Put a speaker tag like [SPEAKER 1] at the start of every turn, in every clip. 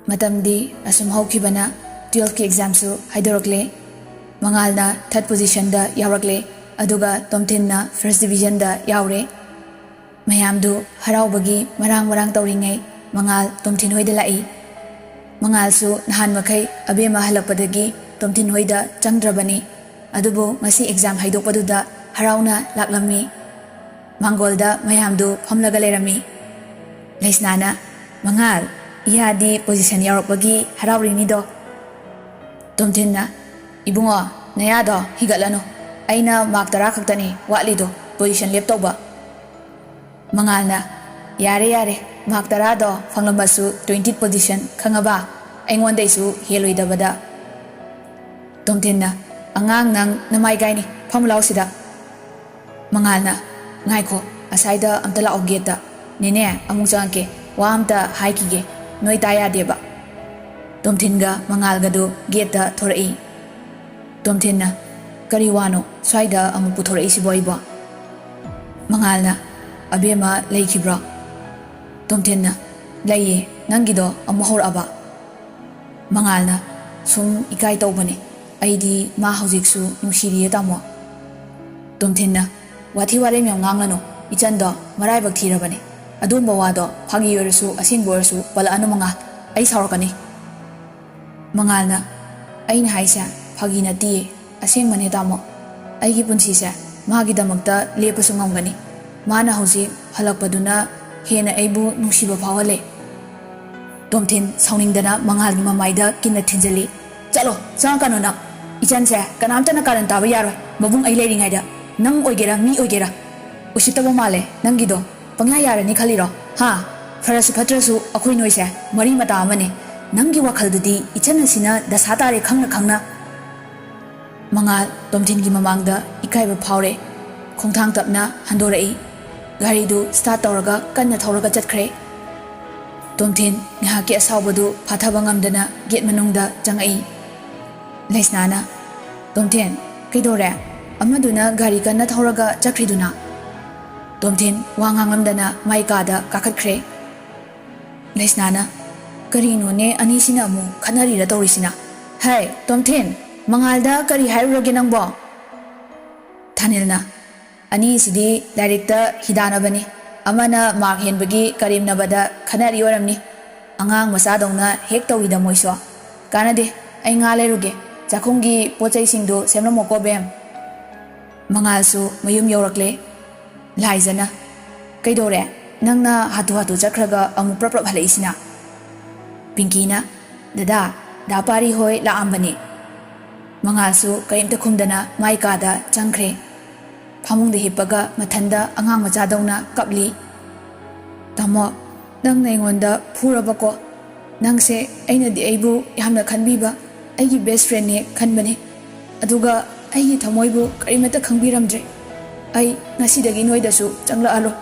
[SPEAKER 1] Matamdi asum haukhibana 12 ki exam su haidorokle. Mangalna 3rd position da yaurakle. Aduga Tomthinna 1st division da yaure. Mayamdu haraubagi marang tauringai Mangal Tomthin hoida lai. Mangal su nahan makai Abemma halakpadagi Tomthin hoida changdrabani. Adubu ngasi exam haidokpaduda harauna laklammi. Mangolda mayamdu phamlaga lerami. Laisnana Mangal ihadi position yaurokpagi haraurini do. Tomthinna Ibungo nayado higatlano. Aina mark 10 khaktani watlido position lep tauba. Mangalna yare mark 10 do phanglambasu 20th position khangaba aingondaisu heloidabada. Tomthinna angang nang namai gaini phamlau sida. Mangalna ngaiko asaida amta lao geta nene amung changke wa amta haikige noi taya deba. Tomthinga Mangalga do geta thorai. Tomthinna kari wano swaida amu puthora isi boiba. Mangalna Abemma leikibra. Tomthinna laiye nangido amu horaba. Mangalna sum ikai tawbani aidi ma haujiksu nungsiriye tamo. Tomthinna wathi ware myam nganglano ichando maraibak thirabani. Adumba wado phagi yorsu asingbo yorsu pala anu manga ai saurakani. Mangalna aina haisa phagi na tiye asing mane tamo. Aigi punsi se magi damakta lepasu ngamgani. Mana hauji halakpaduna hena aibu nungsiba phawale. Tomthin sauningdana Mangalgi mamaida kinna thinjali. Chalo changkano na ichan se kanamtana karan taba yaroi mabung ai leiringaida nang oigera mi oigera usitaba male nangido pangya yarani khaliro ha farasu phatrasu akhoi noise mari mata amane nangi wakhaldudi ichan asina dasatare khangna Mangal Tomthingi mamangda ikaiba phawre khongthang tapna handorai gari du start tawraga kanna thawraga chatkre. Tomthin ngahaki asawbadu phathaba ngamdana gate manungda changai. Laisnana Tomthin kaidore amaduna gari kanna thawraga chakriduna. Tomthin wangangamdana maikada kakhatkre. Laisnana karino ne anisina amu khanarira tawrisina. Hey Tomthin Mangalda kari hairuroge nangbo. Thanilna ani sidi directa hidanabani amana mark henbagi karimnabada khanari oramni angang masadongna hek tawida moiso kanade ai nga leruge chakhungi pochai singdo semramoko bem. Mangalsu mayum yorakle laizana kaidore nangna hatu chakraga amu prap halaisina. Pinkina dada dapari hoi la ambani. Mangalsu karimta khumdana maikada changkre. Phamungda hippaga mathanda angang machadongna kapli. Tamo nang naingonda phurabako nangse aina di aibu yamna khanbiba aigi best friend ne khanbani aduga aigi thamoibu karimata khangbiramdre ai ngasidagi noidasu changla alo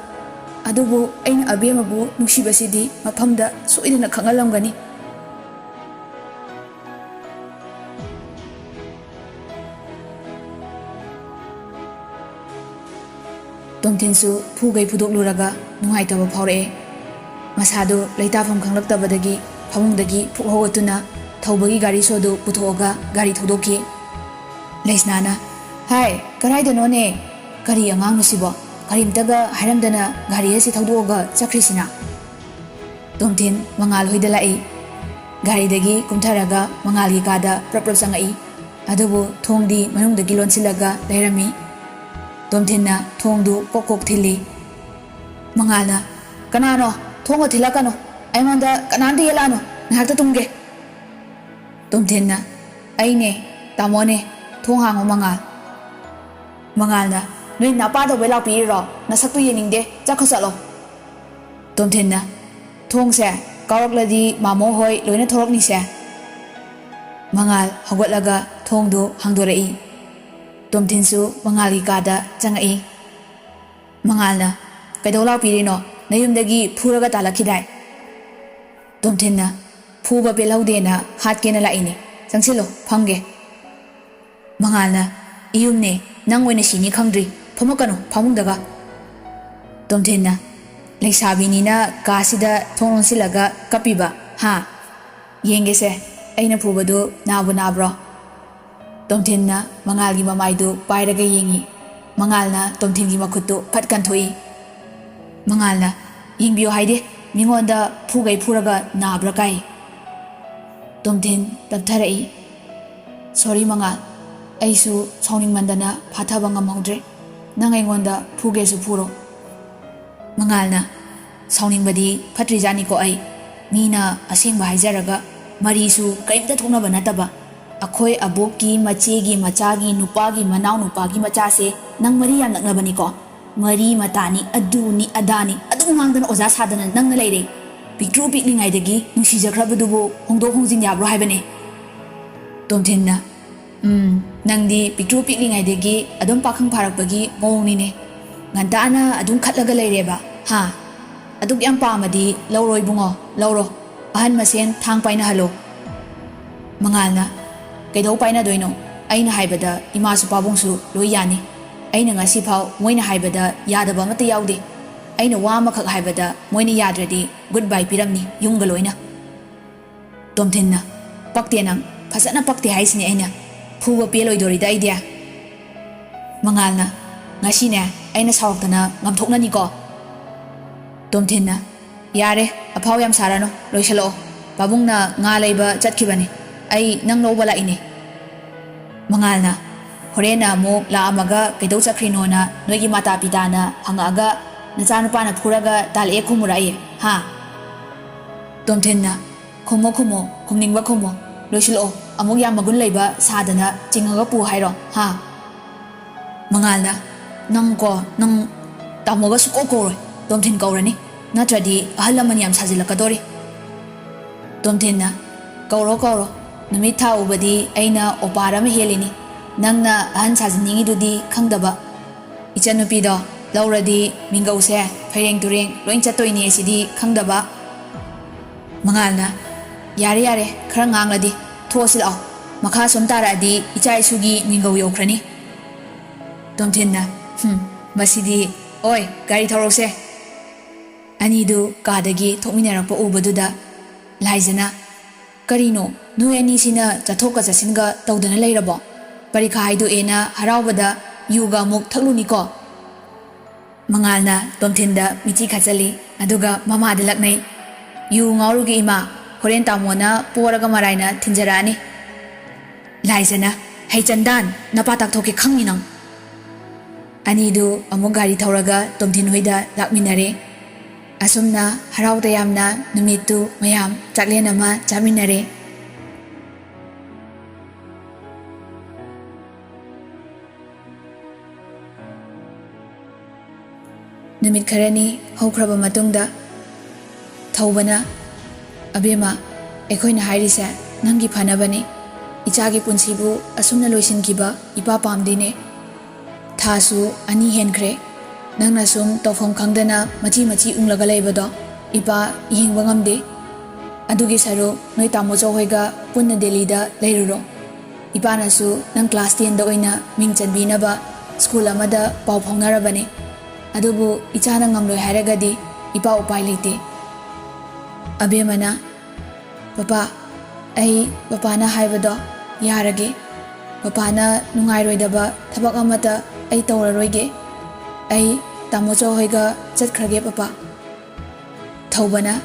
[SPEAKER 1] adubu aina Abemma bu nungsibasidi maphamda soidana khangalamgani. Tomthinsu phugai phudokluraga nungaitaba phawre masadu leitafam khanglaktabadagi phamungdagi phukhogatuna thawbagi gari sodu puthoga gari thodoki. Laisnana hai karaidano ne kari angang nusibo karimtaga hairamdana gari asi thodoga chakrisina. Tomthin Mangal hoida lai gari dagi kumtharaga Mangalgi kada prap changai adubu thongdi manungdagi lonsilaga leirami. Tomthinna thongdu kokok thili. Mangalna kanano thonga thilakano aimanda kanande yelano ngakta tumge. Tomthinna aine tamone thong hango Mangal. Mangalna noi napa do bela piro nasaktu yeningde chakhosalo. Tomthinna thongse kawrakladi mamo hoi loina thorokni se. Mangal hogotlaga thongdu hangdorai. Tomthinsu Mangalgi kada changai. Mangalna kaidolaw pirino nayumdagi phuraga talakhidai. Tomthinna phuba pelaudena hatkena laini changsilo phamge. Mangalna iyumne nangwena sini khangdri phamakano phamungdaga. Tomthinna leisabinina kasida thongonsilaga kapiba ha Yengese, aina phubadu nabu nabro. Tomthinna mangalgi mamaidu pairaga yengi. Mangalna tomthingi makhutu phatkan thoi. Mangalna yengbiyo haide mingonda phugai phuraga nabra kai. Tomthin taptharai. Sorry mangal. Aisu sauning mandana phathaba ngamhaudre. Nang aingonda phugesu phuro. Mangalna sauning badi phatrijani ko ai. Mina asengba haijaraga marisu kaimta thoknaba nataba. Akhoi aboki machegi machagi nupagi manau nupagi machase nang mari yam naknabani ko. Mari matani aduni adani adu ngangdana oza sadana nang na leire. Pictru piklingai dagi nungsijakhrabadubu hongdo hongjin yabro haibane. Tomthinna nangdi pictru piklingai dagi adum pakhang pharakpagi mawongne. Ngantana adum khatlaga leireba. Ha. Aduk yam pamadi lauroi bungo lauro. Ahan masen thang paina halo. Mangalna kaidau paina doino. Aina haibada imasu pabungsu loi yani. Aina ngasi phau moina haibada yadaba mata yaude. Aina wa makhak haibada moina yadradi goodbye piramni yumga loina. Tomthinna pakte nang phasana pakte haisini aina phuba peloi dori da idea. Mangalna ngasi ne aina sawaktana ngamthoknani ko. Tomthinna yare aphau yam sarano loisalo pabungna nga leiba chatkibani ai nang loba la ini. Mangalna horena mo la amaga kaidau chakrino na noigi mata pitana hangaga nachanupana phuraga tal e khumurai ha. Tomthinna khumo khumningba khumo loisilo amuk yam magun leiba sadana chingaga pu hairo ha. Mangalna nang tamoga suko koroi. Tomthin kaurani natradi ahalamani yam sajilakadori. Tomthinna kauro numit tha ubadi aina opara ma helini nangna ahan sajningi dudi khangdaba ichanupi do lauradi mingause phaireng tureng loin chatoini asidi khangdaba. Mangalna yare khara ngangladi thosil aw makha somtara adi icha isugi mingau yokhrani. Tomthinna masidi oi gari thorose. Anidu kadagi thokminarakpa ubaduda laijana karino noi ani sina chathoka chasinga tawdana leirabo parikha haidu ena haraubada yuga muk thakluni ko. Mangalna Tomthinda michi khachali aduga mamada laknai yu ngaurugi ima horen tamona poraga maraina thinjarani. Laijana haichandan napatak thoke khanginang. Anidu amuk gari thauraga Tomthin hoida lakminare. Asumna harauda yamna numitu mayam chaklena ma chaminare. Numit kharani haukraba matungda thaubana Abemma ekhoina hairise nangi phanabani ichagi punsibu asumna loisinkiba ipa pamdine thasu ani henkre. Nangna sum tofom khangdana machi unglaga leibado ipa ihingba ngamde. Adugi saru noi tamo hoiga punna Delhi da leiruro. Ipa nasu nang class 10 da oina ming chanbinaba school amada pau phaunarabane. Adubu ichana ngamloi hairagadi ipa upai leite. Abemmana papa ai papana haibado yarage. Papana nungairoidaba thabak amata ai tawraroige. Ai tamo hoiga chatkrage papa. Thaubana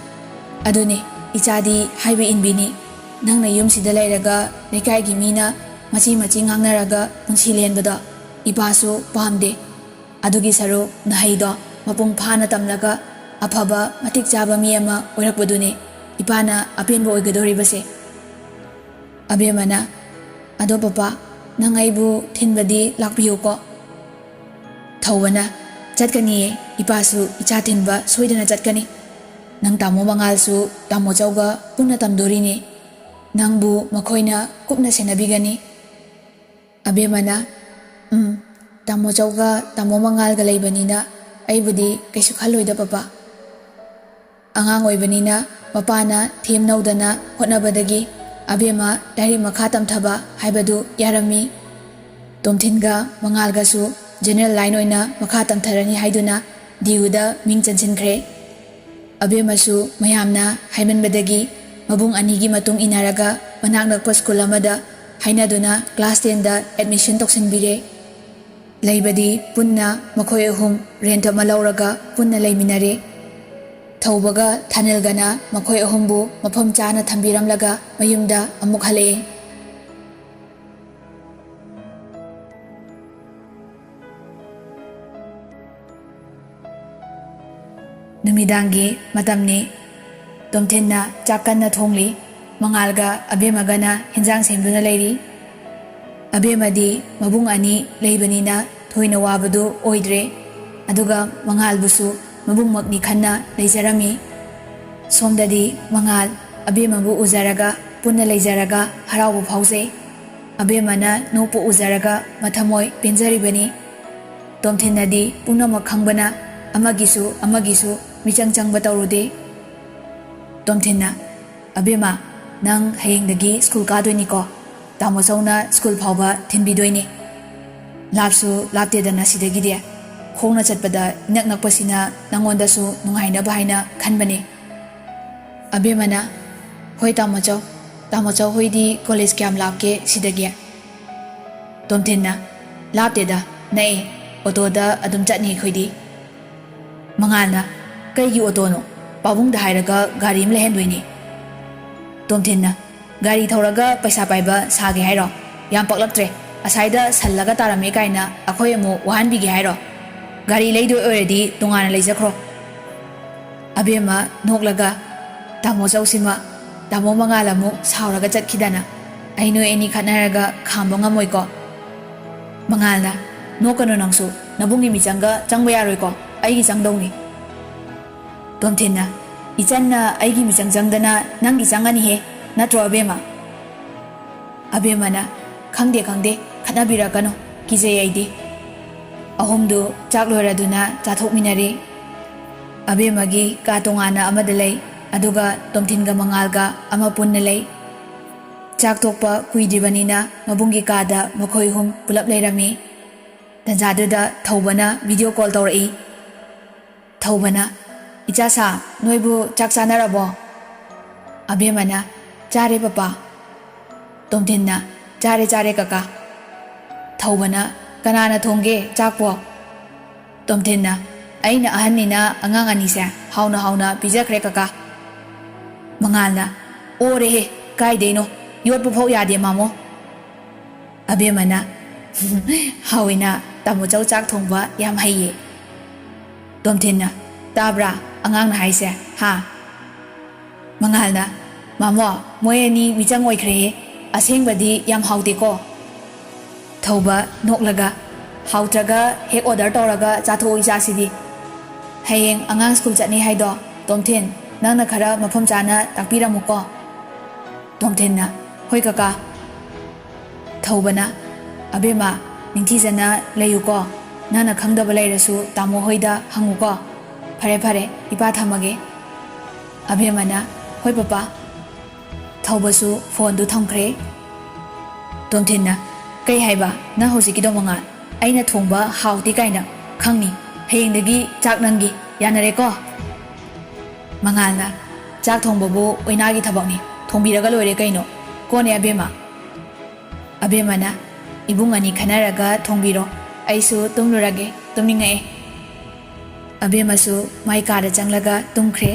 [SPEAKER 1] aduni ichadi haibe inbini nangna yumsida leiraga lekai mina machi ngangnaraga punsi lenbada ipasu pamde. Adugi saru nahaido mapung phana tamlaga aphaba matik chaba mi ama oirakbadune ipana apenbo oigadoribase. Abemmana ado papa nangaibu thinbadi lakpiyo ko. Thaubana chatkani ipasu icha thinba soidana chatkani. Nang tamo mangalsu tamo chauga puna tamdorini. Nangbu makhoina kupna senabigani. Abemmana tamo chauga tamo mangalga leibanina aibudi kaisu khaloida papa. Angang oibanina mapana themnaudana hotnabadagi Abemma lairi makha tamthaba haibadu yarami. Tomthinga mangalgasu general line oina makha tamtharani haiduna diuda ming chansinkre. Abemmasu mayamna haimanbadagi mabung anigi matung inaraga manak nakpa school amada hainaduna class 10 da admission toksinbire laibadi punna makhoi ahum rent ama lauraga punna laiminare thaubaga thanelgana makhoi ahumbu mafam chana thambiramlaga mayumda amuk hale numidangi matamni tomthenna chakanna thongli mangalga abemagana hinjang semduna leiri abemadi mabung ani leibanina thoina wabadu oidre aduga mangalbusu mabung makni khanna leijarami somdadi mangal abemabu uzaraga punna leijaraga harawu phause abemana nopo uzaraga mathamoi penjaribani tomthennadi punama khangbana amagisu michang chang bataurude tomthenna abema nang hayengdagi school kadoini ko tamo sauna school phawba thinbidoini lapsu laptedana sidagi de khongna chatpada nak nakpasina nangonda su nungaina bahaina khanbani abemana hoi tamo chau hoidi college kyam lapke sidagi tomthenna lapteda nai otoda adum chatni khoidi mangalna kaigi otono pabungda hairaga gari am lehendoini tomthenna gari thoraga paisa paiba sage hairo yam paklaptre asaida sallaga tarame kaina akhoi amu wahanbige hairo gari leidoi already tungana leijakhro abema noklaga tamo chausima tamo mangalamu sauraga chatkidana aino eni khanaraga khamba ngamoiko mangalna nokano nangsu nabungi michanga changba yaroiko aigi changdongni tomthenna ichanna aigi michang changdana nangi changani he natro abemana khangde khanabira kano kije aidi ahomdu chakloraduna chathokminare abemagi ka tongana amada lei aduga tomthinga mangalga ama punna lei chaktokpa kuidibanina mabungi kada makhoi hum pulap leirami tanjaduda thobana video call tawrai thobana ichasa noibu chaksanarabo abemana chare papa tomthenna chare kaka thobana kanana thongge chakpo tomthenna aina ahanina angang anisa hauna pijakhre kaka mangalna ore he kai deino yotpu phau yade mamo abemana hawina tamo chau chak thongba yam haiye tomthenna tabra angang na haise ha mangalna mamo moyeni michang oikhre asengbadi yam haude ko thoba noklaga hautraga he order toraga chathoi jasidi hayeng angang school chani haido tomthen nangna khara mafam chana takpiramuko tomthenna hoi kaka thobana abema ningthijana layuko nana khangdaba lairasu tamo hoida hanguko fare ipa thamage abemana hoi papa thaubasu phone du thamkhre tomthenna kai haiba na hojiki do manga aina thongba hauti kaina khangni hayengdagi chak nangi yanare ko mangalna chak thongbabu oinagi thabakni thongbiraga loire kaino kone abemana ibungani khanaraga thongbiro aisu tumlurage tumningae abemasu maikada changlaga tumkhre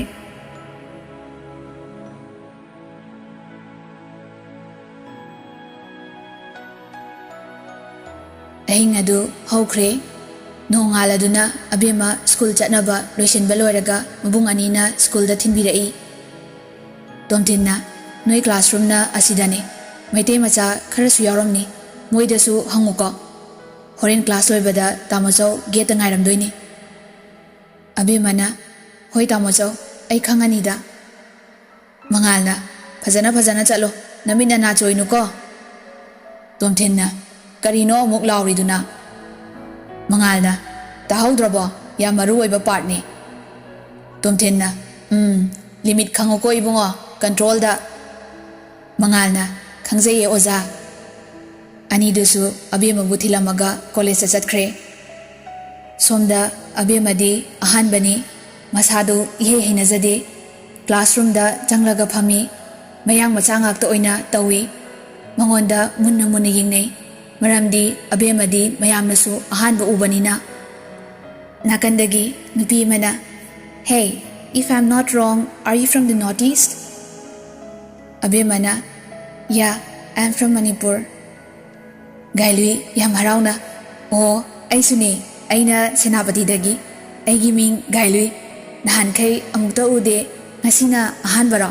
[SPEAKER 1] ahing adu haukhre nongaladuna abema school chatnaba loisenba loiraga mabung anina school da thinbirai tomthenna noi classroom na asidane maite macha kharasu yaramni moidasu hanguko horen class loibada tamachau gate ngairamdoini abemana hoi tamachau ai khangani da mangalna phajana chalo namina na choinu ko tomthenna karino muk lauriduna mangalna tahaudrabo ya maru oiba part ni tomthenna limit khangoko ibungo control da mangalna khangjaye oza ani dusu abema buthilamaga college chatkre somda abemadi ahan bani masadu ihe hinajade classroom da janglaga phami mayang macha ngakta oina tawi mangonda munna munna yingnei maramdi Abemma di mayamnasu ahanba ubanina nakandagi nupi mana hey if I'm not wrong are you from the northeast Abemma na yeah I'm from Manipur gailui yam harauna oh ai suni aina senapati dagi aigi ming gailui nahan kai amukta ude ngasina ahanbara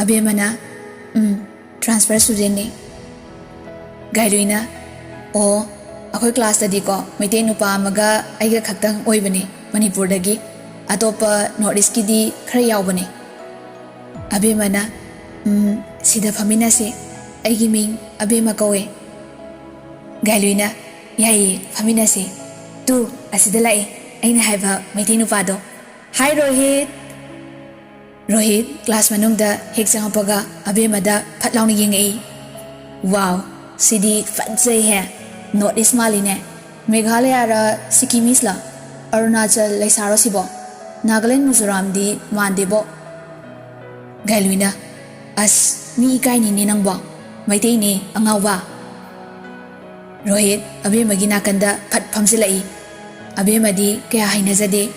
[SPEAKER 1] Abemma na transfer student ni Gailuina oh akhoi class tadi ko maitei nupa amaga aiga khaktang oibani Manipur dagi atopa northeast ki di khara yaubani Abemma na sida phamina se aigi ming Abemma kawe Gailuina yai phamina se tu asida lai aina haiba maitei nupa do hi Rohit class manungda hek changapaga Abemma da phatlauni yingai wow Sidi fadzai hai Northeast maline Meghalaya ra Sikkimis la Arunachal laisaro sibo Nagaland Mizoram di mandebo Gailuina as mi ikai ni ninangbo maitei ni angawba Rohit Abemma gi nakanda phat phamsilai Abemma di kaya hainazade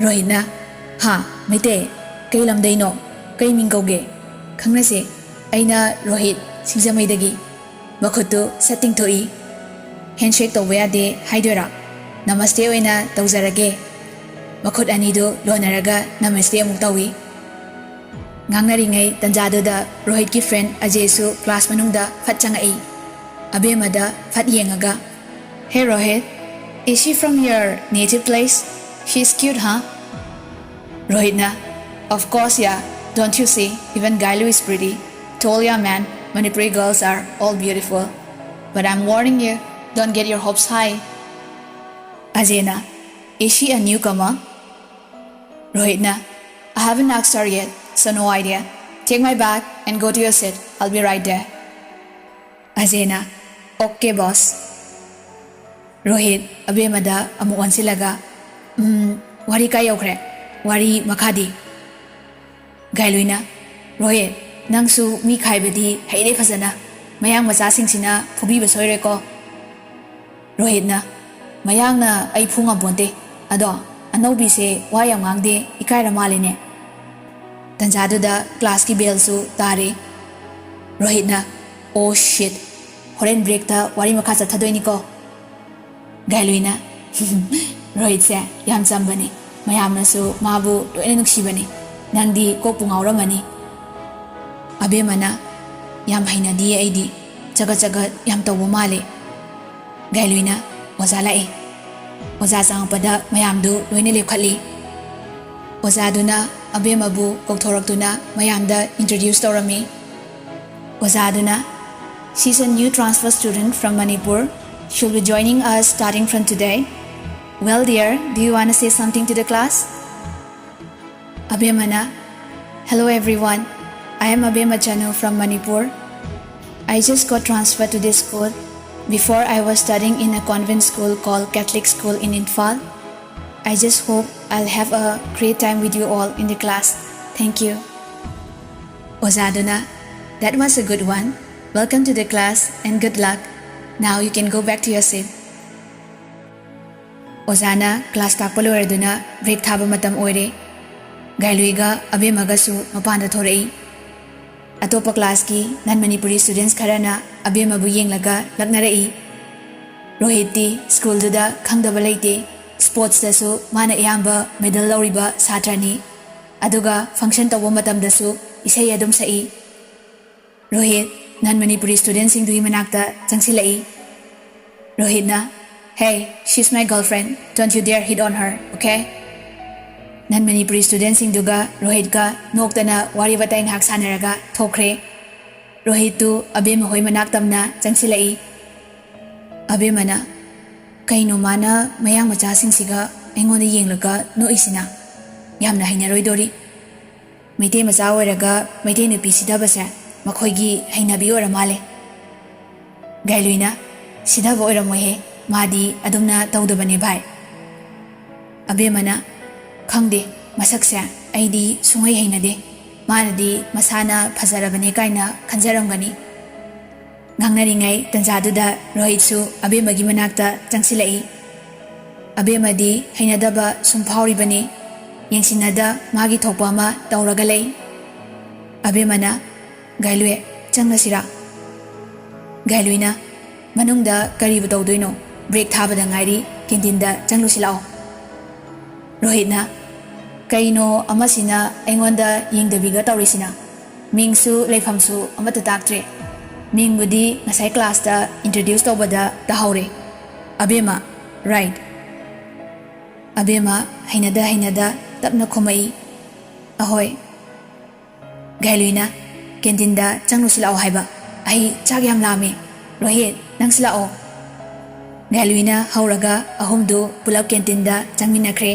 [SPEAKER 1] Rohit na ha maitei kai lamdai no kai mingkauge khangnase aina Rohit Singzamaidagi Makutu setting thoi handshake to wea de haidora namaste oina tawzarage makut anido lonaraga namaste amuk tawi ngangnaringai tanjadu da Rohit ki friend Ajay su class manungda phat changai Abemma da phat yengaga hey Rohit is she from your native place she's cute huh Rohit na of course yeah don't you see even Gailu is pretty told ya man Manipuri girls are all beautiful, but I'm warning you, don't get your hopes high. Ajayna, is she a newcomer? Rohitna, I haven't asked her yet, so no idea. Take my bag and go to your seat. I'll be right there. Ajayna, okay boss. Rohit, Abemma da amuan silaga. Wari ka yaukre, wari makadi. Gailuina, Rohit, Nangsu mi khaibadi haide phazana mayang macha singsina phubi ba soire ko Rohitna mayang na ai phunga bonte ado anobi se wayam ngangde ikaira maline tanjadu da class ki bell su tare Rohitna oh shit horen break ta wari makha chathadoini ko Gailuina Rohit se yam chambani mayam na su mabu loina nuksibani nangdi ko pungauramani Abemma na yam haina di aidi jagat yam tawbo male Gailuina oza lae oza changpada mayam du loine lepkhali oza duna Abemma bu kokthoraktuna mayam da introduce torami oza duna she's a new transfer student from Manipur she'll be joining us starting from today well dear do you want to say something to the class Abemma na hello everyone I am Abemma Chanu from Manipur. I just got transferred to this school. Before I was studying in a convent school called Catholic School in Imphal. I just hope I'll have a great time with you all in the class. Thank you. Ozaduna, that was a good one. Welcome to the class and good luck. Now you can go back to your seat. Ozana class takpalo erduna break thaba matam oire. Gailuiga Abemma ga su mapanda thorai. Atopa class ki non-Manipuri students kharana Abemma bu yenglaga laknarai Rohit di school duda khangdaba leite sports da su mana yamba medal lauriba satrani aduga function tawo matam da su isai adum sai Rohit non-Manipuri students sing dui manakta changsilai Rohit na hey she's my girlfriend don't you dare hit on her okay Non-Manipuri students sing duga Rohit ka noktana wari batai ngak sanaraga thokre Rohit tu Abemma hoi manak tamna changsilai Abemma na kaino mana mayang macha sing siga engonda yenglaga no isina yamna hainaroi dori Maitei macha oiraga maitei nupi sidaba se makhoigi hainabi ora male Gailuina sidaba oira mohe madi adumna tawdabane bhai Abemma na Khangde masak se aidi sungai hainade ꯃꯥꯅꯗꯤ ꯃꯁꯥꯅ ꯐꯖꯔꯕꯅꯤ ꯀꯥꯏꯅ ꯈꯟꯖꯔꯝꯒꯅꯤ ꯉꯥꯡꯅꯔꯤꯉꯩ ꯇꯟꯖꯥꯗꯨꯗ ꯔꯣꯍꯤꯠꯁꯨ ꯑꯕꯦꯝꯃꯒꯤ ꯃꯅꯥꯛꯇ ꯆꯪꯁꯤꯜꯂꯛꯏ ꯑꯕꯦꯝꯃꯗꯤ ꯍꯩꯅꯗꯕ ꯁꯨꯝ ꯐꯥꯎꯔꯤꯕꯅꯤ ꯌꯦꯡꯁꯤꯟꯅꯗ ꯃꯥꯒꯤ ꯊꯣꯛꯄ ꯑꯃ ꯇꯧꯔꯒ ꯂꯩ ꯑꯕꯦꯝꯃꯅ ꯒꯥꯏꯂꯨꯏ ꯆꯪꯂꯁꯤꯔꯥ ꯒꯥꯏꯂꯨꯏꯅ ꯃꯅꯨꯡꯗ ꯀꯔꯤꯕꯨ ꯇꯧꯗꯣꯏꯅꯣ ꯕ꯭ꯔꯦꯛ ꯊꯥꯕꯗ ꯉꯥꯏꯔꯤ ꯀꯦꯟꯇꯤꯟꯗ ꯆꯪꯂꯨꯁꯤ ꯂꯥꯛꯑꯣ ꯔꯣꯍꯤꯠꯅ ꯀꯩꯅꯣ ꯑꯃꯁꯤꯅ ꯑꯩꯉꯣꯟꯗ ꯌꯦꯡꯗꯕꯤꯒ ꯇꯧꯔꯤꯁꯤꯅ ꯃꯤꯡꯁꯨ ꯂꯩꯐꯝꯁꯨ ꯑꯃꯠꯇ ꯇꯥꯛꯇ꯭ꯔꯦ ꯃꯤꯡꯕꯨꯗꯤ ꯉꯁꯥꯏ ꯀ꯭ꯂꯥꯁꯇ ꯏꯟꯇ꯭ꯔꯣꯗ꯭ꯌꯨꯁ ꯇꯧꯕꯗ ꯇꯥꯍꯧꯔꯦ ꯑꯕꯦꯝꯃ ꯔꯥꯏꯠ ꯑꯕꯦꯝꯃ ꯍꯩꯅꯗ ꯇꯞꯅ ꯈꯨꯝꯃꯛꯏ ꯑꯍꯣꯏ ꯒꯥꯏꯂꯨꯏꯅ ꯀꯦꯟꯇꯤꯟꯗ ꯆꯪꯂꯨꯁꯤ ꯂꯥꯛꯑꯣ ꯍꯥꯏꯕ ꯑꯩ ꯆꯥꯛ ꯌꯥꯝ ꯂꯥꯝꯃꯦ ꯔꯣꯍꯤꯠ ꯅꯪꯁꯨ ꯂꯥꯛꯑꯣ ꯒꯥꯏꯂꯨꯏꯅ ꯍꯧꯔꯒ ꯑꯍꯨꯝꯗꯨ ꯄꯨꯂꯞ ꯀꯦꯟꯇꯤꯟꯗ ꯆꯪꯃꯤꯟꯅꯈ꯭ꯔꯦ